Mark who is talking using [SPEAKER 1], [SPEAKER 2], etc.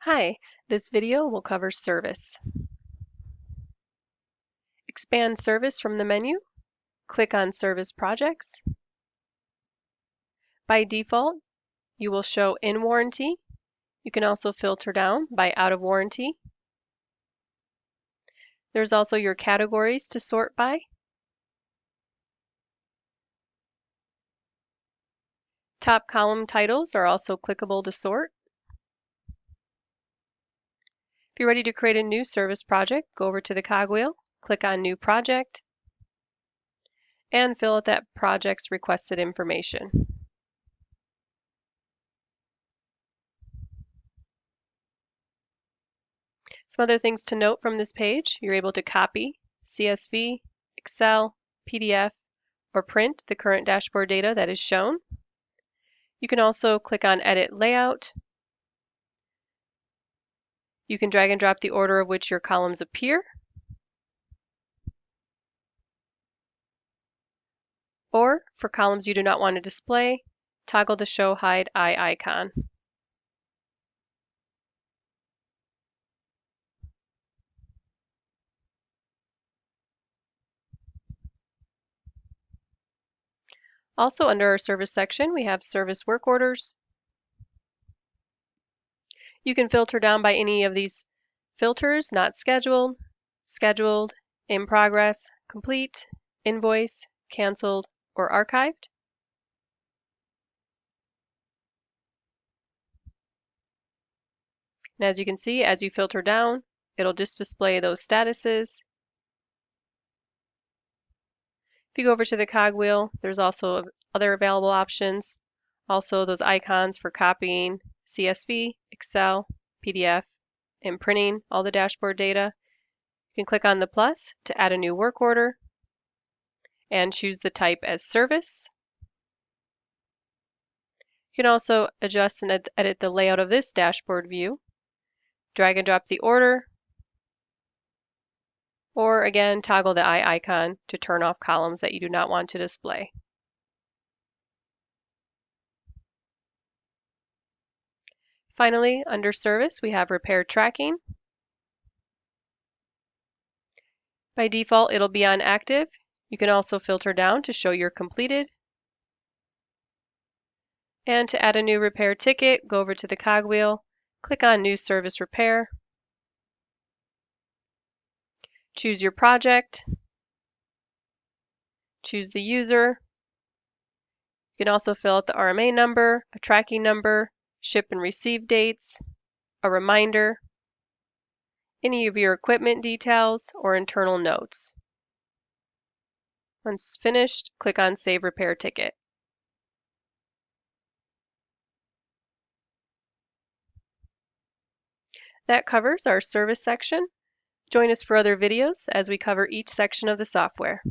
[SPEAKER 1] Hi, this video will cover service. Expand service from the menu, click on Service Projects. By default, you will show in warranty. You can also filter down by out of warranty. There's also your categories to sort by. Top column titles are also clickable to sort. If you're ready to create a new service project, go over to the cogwheel, click on New Project, and fill out that project's requested information. Some other things to note from this page: you're able to copy CSV, Excel, PDF, or print the current dashboard data that is shown. You can also click on Edit Layout. You can drag and drop the order of which your columns appear. Or, for columns you do not want to display, toggle the Show Hide Eye icon. Also, under our Service section, we have Service Work Orders. You can filter down by any of these filters: Not Scheduled, Scheduled, In Progress, Complete, Invoice, Canceled, or Archived. And as you can see, as you filter down, it'll just display those statuses. If you go over to the cogwheel, there's also other available options. Also those icons for copying CSV, Excel, PDF, and printing all the dashboard data. You can click on the plus to add a new work order and choose the type as service. You can also adjust and edit the layout of this dashboard view. Drag and drop the order, or again, toggle the eye icon to turn off columns that you do not want to display. Finally, under Service, we have Repair Tracking. By default, it'll be on Active. You can also filter down to show your completed. And to add a new repair ticket, go over to the cogwheel, click on New Service Repair. Choose your project. Choose the user. You can also fill out the RMA number, a tracking number, ship and receive dates, a reminder, any of your equipment details, or internal notes. Once finished, click on Save Repair Ticket. That covers our service section. Join us for other videos as we cover each section of the software.